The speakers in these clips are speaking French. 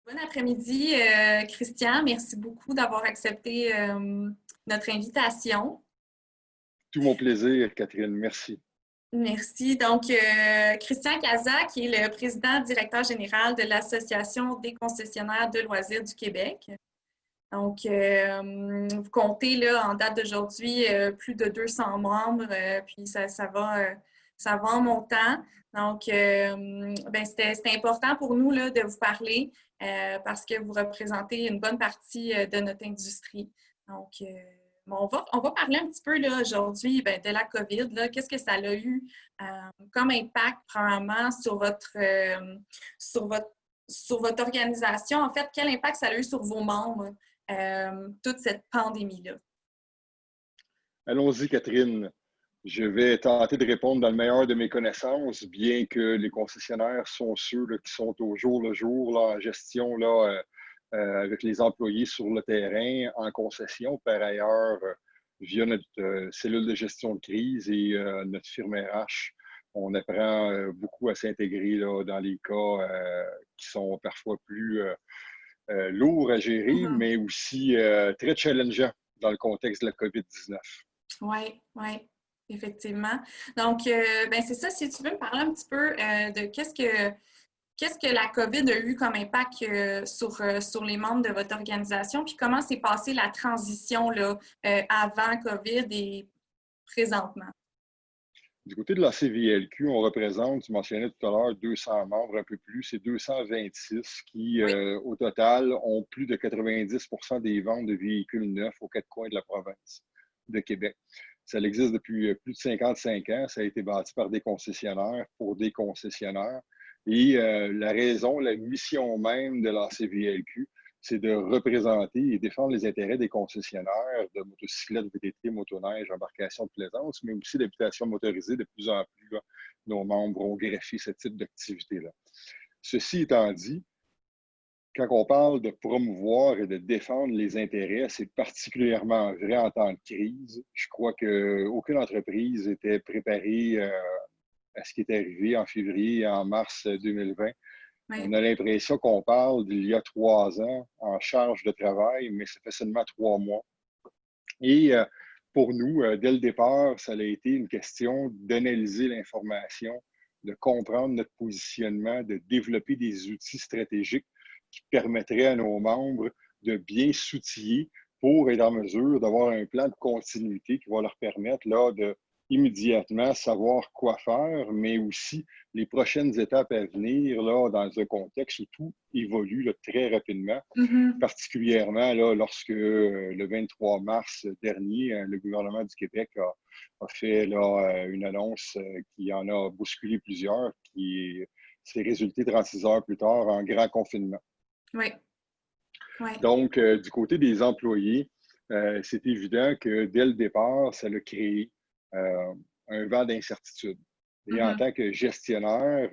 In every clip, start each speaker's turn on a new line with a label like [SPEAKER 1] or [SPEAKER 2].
[SPEAKER 1] Bon après-midi, Christian. Merci beaucoup d'avoir accepté notre invitation.
[SPEAKER 2] Tout mon plaisir, Catherine. Merci.
[SPEAKER 1] Merci. Donc, Christian Cazat, qui est le président directeur général de l'Association des concessionnaires de loisirs du Québec. Donc, vous comptez là, en date d'aujourd'hui plus de 200 membres, puis ça va en montant. Donc, c'était important pour nous là, de vous parler parce que vous représentez une bonne partie de notre industrie. Donc, bon, on va parler un petit peu là, aujourd'hui de la COVID. Qu'est-ce que ça a eu comme impact, premièrement, sur votre, sur votre organisation? En fait, quel impact ça a eu sur vos membres? Toute cette pandémie-là?
[SPEAKER 2] Allons-y, Catherine. Je vais tenter de répondre dans le meilleur de mes connaissances, bien que les concessionnaires sont ceux là, qui sont au jour le jour là, en gestion là, avec les employés sur le terrain, en concession. Par ailleurs, via notre cellule de gestion de crise et notre firme RH, on apprend beaucoup à s'intégrer là, dans les cas qui sont parfois plus lourds à gérer,
[SPEAKER 1] Mm-hmm.
[SPEAKER 2] mais aussi très challengeants dans le contexte de la COVID-19.
[SPEAKER 1] Oui, oui, effectivement. Donc, c'est ça. Si tu veux me parler un petit peu de qu'est-ce que la COVID a eu comme impact sur les membres de votre organisation, puis comment s'est passée la transition là, avant COVID et présentement?
[SPEAKER 2] Du côté de la CVLQ, on représente, tu mentionnais tout à l'heure, 200 membres, un peu plus, c'est 226 qui,
[SPEAKER 1] Oui.
[SPEAKER 2] au total, ont plus de 90 des ventes de véhicules neufs aux quatre coins de la province de Québec. Ça existe depuis plus de 55 ans. Ça a été bâti par des concessionnaires pour des concessionnaires. Et la raison, la mission même de la CVLQ, c'est de représenter et défendre les intérêts des concessionnaires de motocyclettes, VTT, motoneige, embarcations de plaisance, mais aussi d'habitations motorisées. De plus en plus, là, nos membres ont greffé ce type d'activité-là. Ceci étant dit, quand on parle de promouvoir et de défendre les intérêts, c'est particulièrement vrai en temps de crise. Je crois qu'aucune entreprise était préparée à ce qui est arrivé en février et en mars 2020. On
[SPEAKER 1] Oui.
[SPEAKER 2] a l'impression qu'on parle d'il y a 3 ans en charge de travail, mais ça fait seulement 3 mois. Et pour nous, dès le départ, ça a été une question d'analyser l'information, de comprendre notre positionnement, de développer des outils stratégiques qui permettraient à nos membres de bien s'outiller pour être en mesure d'avoir un plan de continuité qui va leur permettre là, de immédiatement savoir quoi faire, mais aussi les prochaines étapes à venir là, dans un contexte où tout évolue là, très rapidement,
[SPEAKER 1] Mm-hmm.
[SPEAKER 2] particulièrement là, lorsque le 23 mars dernier, le gouvernement du Québec a fait là, une annonce qui en a bousculé plusieurs, qui s'est résulté 36 heures plus tard en grand confinement.
[SPEAKER 1] Oui. Oui.
[SPEAKER 2] Donc, du côté des employés, c'est évident que dès le départ, ça a créé un vent d'incertitude. Et en
[SPEAKER 1] Mm-hmm.
[SPEAKER 2] tant que gestionnaire,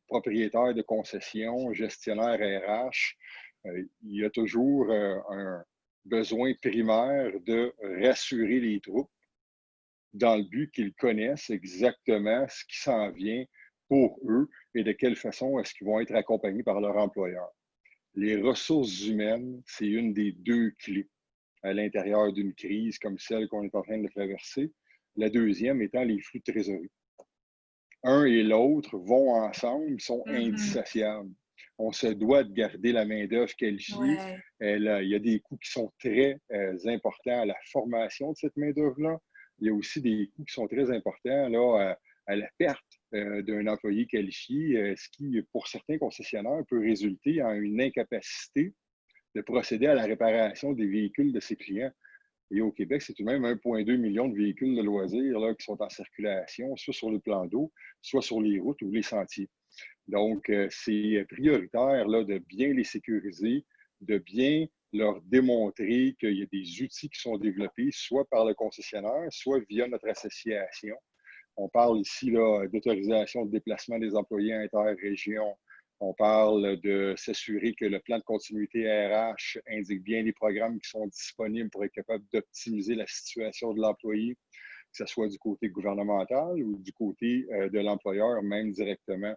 [SPEAKER 2] propriétaire de concession, gestionnaire RH, il y a toujours un besoin primaire de rassurer les troupes dans le but qu'ils connaissent exactement ce qui s'en vient pour eux et de quelle façon est-ce qu'ils vont être accompagnés par leur employeur. Les ressources humaines, c'est une des deux clés à l'intérieur d'une crise comme celle qu'on est en train de traverser. La deuxième étant les flux de trésorerie. Un et l'autre vont ensemble, sont
[SPEAKER 1] Mm-hmm.
[SPEAKER 2] indissociables. On se doit de garder la main-d'œuvre qualifiée.
[SPEAKER 1] Ouais.
[SPEAKER 2] Il y a des coûts qui sont très importants à la formation de cette main-d'œuvre-là. Il y a aussi des coûts qui sont très importants là, à la perte d'un employé qualifié, ce qui, pour certains concessionnaires, peut résulter en une incapacité de procéder à la réparation des véhicules de ses clients. Et au Québec, c'est tout de même 1,2 million de véhicules de loisirs là, qui sont en circulation, soit sur le plan d'eau, soit sur les routes ou les sentiers. Donc, c'est prioritaire là, de bien les sécuriser, de bien leur démontrer qu'il y a des outils qui sont développés, soit par le concessionnaire, soit via notre association. On parle ici d'autorisation de déplacement des employés interrégions. On parle de s'assurer que le plan de continuité RH indique bien les programmes qui sont disponibles pour être capable d'optimiser la situation de l'employé. ce soit du côté gouvernemental ou du côté de l'employeur, même directement.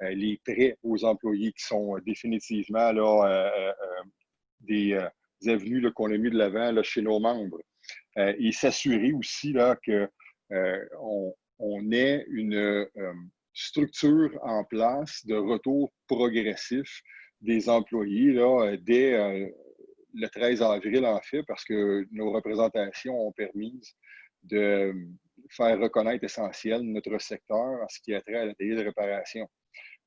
[SPEAKER 2] Les prêts aux employés qui sont définitivement là, des avenues là, qu'on a mis de l'avant là, chez nos membres. Et s'assurer aussi là, qu'on ait une structure en place de retour progressif des employés là, dès le 13 avril, en fait, parce que nos représentations ont permis de faire reconnaître essentiel notre secteur en ce qui a trait à l'atelier de réparation.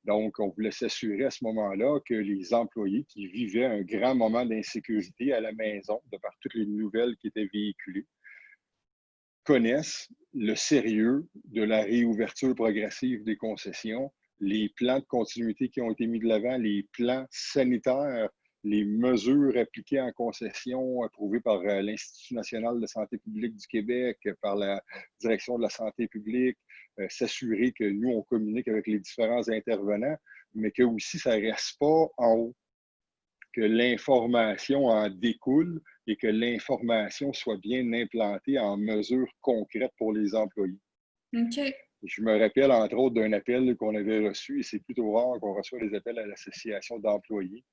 [SPEAKER 2] Donc, on voulait s'assurer à ce moment-là que les employés qui vivaient un grand moment d'insécurité à la maison, de par toutes les nouvelles qui étaient véhiculées, connaissent le sérieux de la réouverture progressive des concessions, les plans de continuité qui ont été mis de l'avant, les plans sanitaires, les mesures appliquées en concession approuvées par l'Institut national de santé publique du Québec, par la Direction de la santé publique, s'assurer que nous, on communique avec les différents intervenants, mais que aussi ça ne reste pas en haut, que l'information en découle et que l'information soit bien implantée en mesures concrètes pour les employés.
[SPEAKER 1] OK.
[SPEAKER 2] Je me rappelle, entre autres, d'un appel qu'on avait reçu, et c'est plutôt rare qu'on reçoit des appels à l'association d'employés.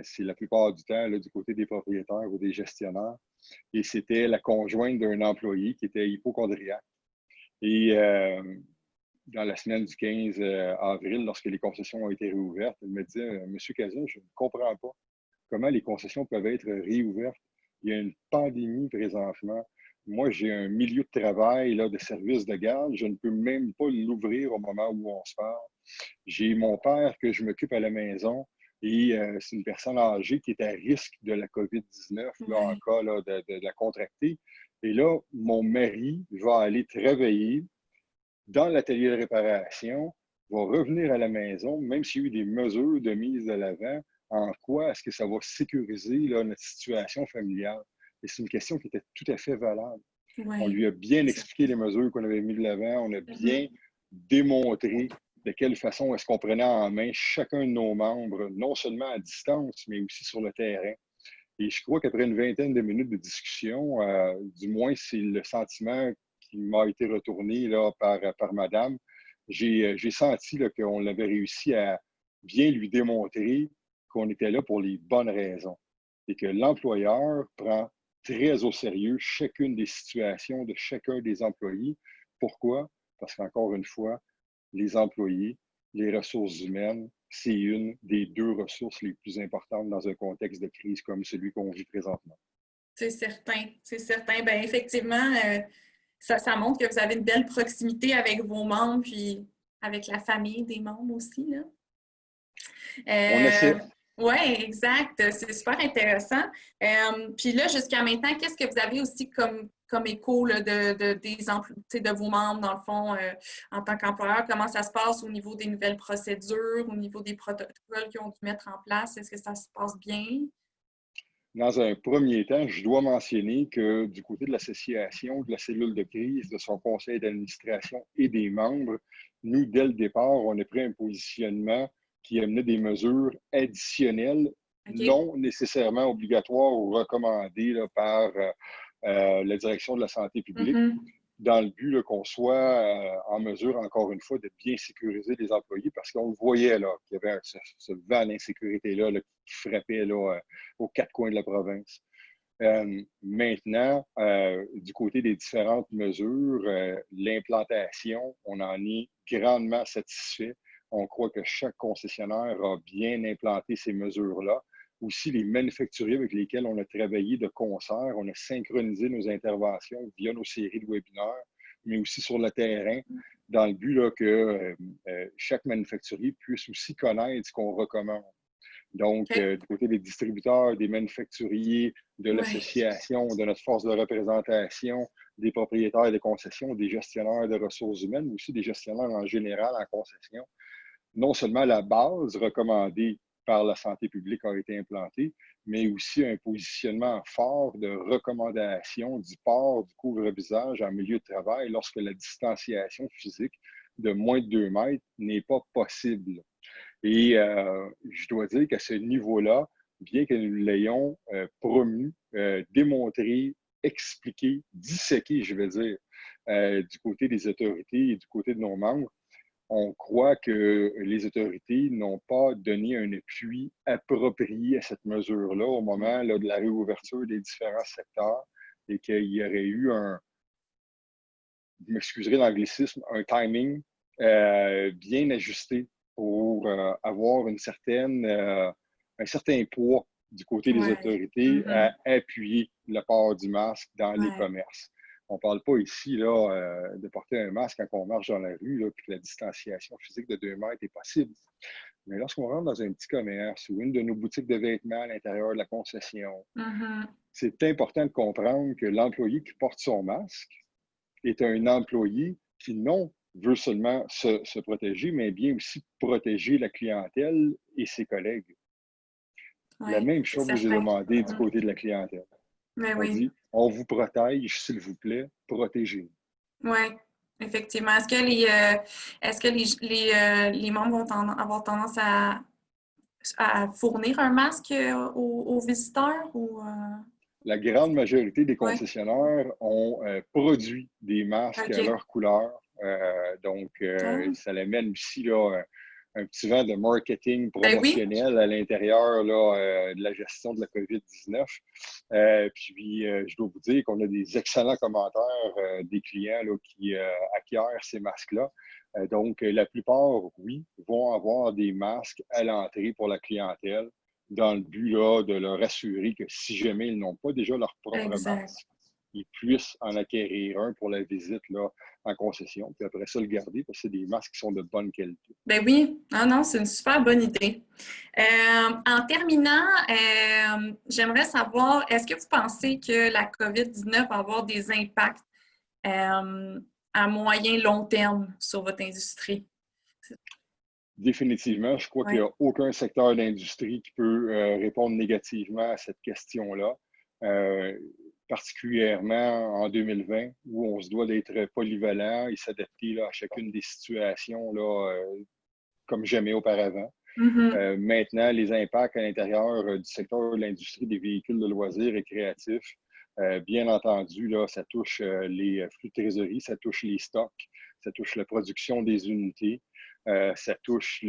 [SPEAKER 2] C'est la plupart du temps là, du côté des propriétaires ou des gestionnaires. Et c'était la conjointe d'un employé qui était hypocondriaque. Et dans la semaine du 15 avril, lorsque les concessions ont été réouvertes, elle me disait, Monsieur Cazin, je ne comprends pas comment les concessions peuvent être réouvertes. Il y a une pandémie présentement. Moi, j'ai un milieu de travail là, de service de garde. Je ne peux même pas l'ouvrir au moment où on se parle. J'ai mon père que je m'occupe à la maison et c'est une personne âgée qui est à risque de la COVID-19 là, en cas là, de la contracter. Et là, mon mari va aller travailler dans l'atelier de réparation, va revenir à la maison, même s'il y a eu des mesures de mise de l'avant, en quoi est-ce que ça va sécuriser là, notre situation familiale? Et c'est une question qui était tout à fait valable. On lui a bien expliqué les mesures qu'on avait mises de l'avant, on a bien démontré de quelle façon est-ce qu'on prenait en main chacun de nos membres, non seulement à distance, mais aussi sur le terrain. Et je crois qu'après une vingtaine de minutes de discussion, du moins c'est le sentiment qui m'a été retourné là, par madame, j'ai senti qu'on avait réussi à bien lui démontrer qu'on était là pour les bonnes raisons et que l'employeur prend très au sérieux chacune des situations de chacun des employés. Pourquoi? Parce qu'encore une fois, les employés, les ressources humaines, c'est une des deux ressources les plus importantes dans un contexte de crise comme celui qu'on vit présentement.
[SPEAKER 1] C'est certain, c'est certain. Bien, effectivement, ça montre que vous avez une belle proximité avec vos membres, puis avec la famille des membres aussi, là.
[SPEAKER 2] On essaie.
[SPEAKER 1] Oui, exact. C'est super intéressant. Puis là, jusqu'à maintenant, qu'est-ce que vous avez aussi comme écho là, de vos membres, dans le fond, en tant qu'employeur? Comment ça se passe au niveau des nouvelles procédures, au niveau des protocoles qu'ils ont dû mettre en place? Est-ce que ça se passe bien?
[SPEAKER 2] Dans un premier temps, je dois mentionner que du côté de l'association, de la cellule de crise, de son conseil d'administration et des membres, nous, dès le départ, on a pris un positionnement qui amenait des mesures additionnelles, non nécessairement obligatoires ou recommandées là, par la direction de la santé publique, dans le but qu'on soit en mesure, encore une fois, de bien sécuriser les employés parce qu'on le voyait là, qu'il y avait ce vent d'insécurité-là là, qui frappait là, aux quatre coins de la province. Maintenant, du côté des différentes mesures, l'implantation, on en est grandement satisfait. On croit que chaque concessionnaire a bien implanté ces mesures-là. Aussi, les manufacturiers avec lesquels on a travaillé de concert, on a synchronisé nos interventions via nos séries de webinaires, mais aussi sur le terrain, dans le but là, que chaque manufacturier puisse aussi connaître ce qu'on recommande. Donc, du côté des distributeurs, des manufacturiers, de l'association, de notre force de représentation, des propriétaires de concessions, des gestionnaires de ressources humaines, mais aussi des gestionnaires en général en concession. Non seulement la base recommandée par la santé publique a été implantée, mais aussi un positionnement fort de recommandation du port du couvre-visage en milieu de travail lorsque la distanciation physique de moins de 2 mètres n'est pas possible. Et je dois dire qu'à ce niveau-là, bien que nous l'ayons promu, démontré, expliqué, disséqué, je vais dire, du côté des autorités et du côté de nos membres, on croit que les autorités n'ont pas donné un appui approprié à cette mesure-là au moment là, de la réouverture des différents secteurs et qu'il y aurait eu je m'excuserai l'anglicisme, un timing bien ajusté pour avoir un certain poids du côté des
[SPEAKER 1] Ouais.
[SPEAKER 2] autorités à appuyer le port du masque dans les commerces. On ne parle pas ici là, de porter un masque quand on marche dans la rue, là, puis que la distanciation physique de 2 mètres est possible. Mais lorsqu'on rentre dans un petit commerce ou une de nos boutiques de vêtements à l'intérieur de la concession, c'est important de comprendre que l'employé qui porte son masque est un employé qui non veut seulement se protéger, mais bien aussi protéger la clientèle et ses collègues. La même chose vous est demandée du côté de la clientèle.
[SPEAKER 1] Mais
[SPEAKER 2] On dit, on vous protège, s'il vous plaît, protégez-nous.
[SPEAKER 1] Oui, effectivement. Est-ce que les membres vont avoir tendance à fournir un masque aux visiteurs ou
[SPEAKER 2] La grande majorité des concessionnaires ont produit des masques à leur couleur. Donc, ça l'amène aussi là, un petit vent de marketing promotionnel à l'intérieur là, de la gestion de la COVID-19. Puis, je dois vous dire qu'on a des excellents commentaires des clients là, qui acquièrent ces masques-là. Donc, la plupart, oui, vont avoir des masques à l'entrée pour la clientèle dans le but là, de leur assurer que si jamais ils n'ont pas déjà leur propre masque, ils puissent en acquérir un pour la visite là, en concession, puis après ça, le garder, parce que c'est des masques qui sont de bonne qualité.
[SPEAKER 1] Ben oui, non, c'est une super bonne idée. En terminant, j'aimerais savoir, est-ce que vous pensez que la COVID-19 va avoir des impacts à moyen long terme sur votre industrie?
[SPEAKER 2] Définitivement, je crois qu'il n'y a aucun secteur d'industrie qui peut répondre négativement à cette question-là, particulièrement en 2020, où on se doit d'être polyvalent et s'adapter là, à chacune des situations là, comme jamais auparavant. Maintenant, les impacts à l'intérieur du secteur de l'industrie des véhicules de loisirs et créatifs, bien entendu, là, ça touche les flux de trésorerie, ça touche les stocks, ça touche la production des unités, ça touche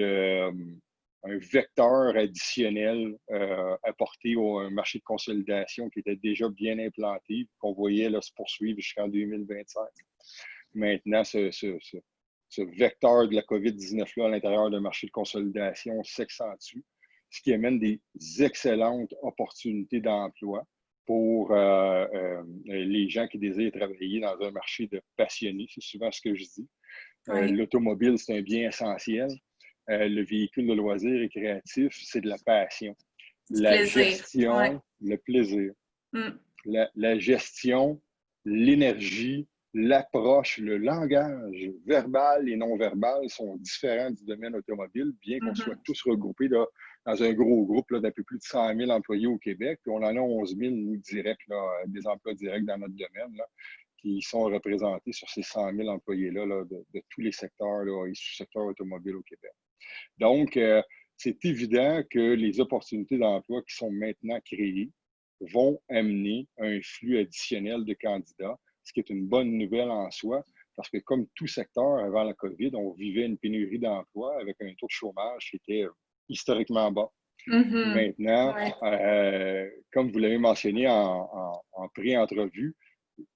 [SPEAKER 2] un vecteur additionnel apporté au marché de consolidation qui était déjà bien implanté, qu'on voyait là, se poursuivre jusqu'en 2025. Maintenant, ce vecteur de la COVID-19-là à l'intérieur d'un marché de consolidation s'accentue, ce qui amène des excellentes opportunités d'emploi pour les gens qui désirent travailler dans un marché de passionnés. C'est souvent ce que je dis. L'automobile, c'est un bien essentiel. Le véhicule de loisirs et créatif, c'est de la passion. La gestion, le plaisir. La gestion, l'énergie, l'approche, le langage verbal et non verbal sont différents du domaine automobile, bien qu'on soit tous regroupés là, dans un gros groupe d'un peu plus de 100 000 employés au Québec. Puis on en a 11 000, nous, directs, là, des emplois directs dans notre domaine, là, qui sont représentés sur ces 100 000 employés-là là, de tous les secteurs là, et sous-secteurs automobiles au Québec. Donc, c'est évident que les opportunités d'emploi qui sont maintenant créées vont amener un flux additionnel de candidats, ce qui est une bonne nouvelle en soi, parce que comme tout secteur avant la COVID, on vivait une pénurie d'emplois avec un taux de chômage qui était historiquement bas. Maintenant, comme vous l'avez mentionné en pré-entrevue,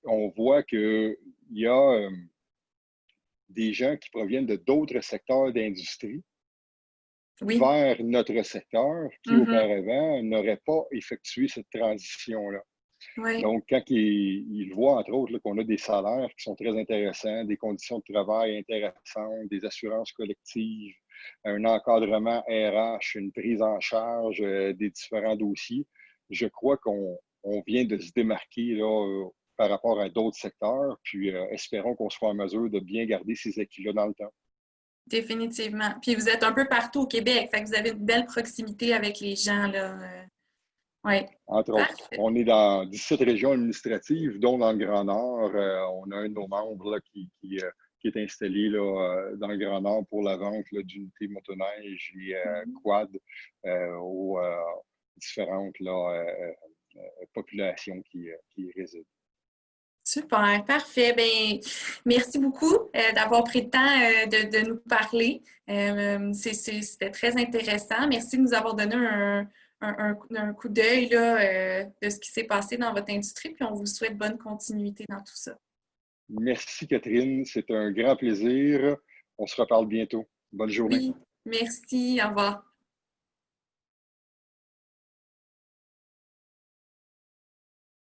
[SPEAKER 2] on voit qu'il y a des gens qui proviennent de d'autres secteurs d'industrie vers notre secteur qui, auparavant, n'aurait pas effectué cette transition-là. Donc, quand ils voient, entre autres, qu'on a des salaires qui sont très intéressants, des conditions de travail intéressantes, des assurances collectives, un encadrement RH, une prise en charge des différents dossiers, je crois qu'on vient de se démarquer là, par rapport à d'autres secteurs, puis espérons qu'on soit en mesure de bien garder ces acquis-là dans le temps.
[SPEAKER 1] Définitivement. Puis vous êtes un peu partout au Québec, fait que vous avez une belle proximité avec les gens, là.
[SPEAKER 2] Entre autres. On est dans 17 régions administratives, dont dans le Grand Nord. On a un de nos membres là, qui est installé là, dans le Grand Nord pour la vente d'unités motoneige et quad aux différentes là, populations qui y résident.
[SPEAKER 1] Super, parfait. Ben, merci beaucoup d'avoir pris le temps de nous parler. C'était très intéressant. Merci de nous avoir donné un coup d'œil là, de ce qui s'est passé dans votre industrie, puis on vous souhaite bonne continuité dans tout ça.
[SPEAKER 2] Merci, Catherine. C'est un grand plaisir. On se reparle bientôt. Bonne journée.
[SPEAKER 1] Oui, merci. Au revoir.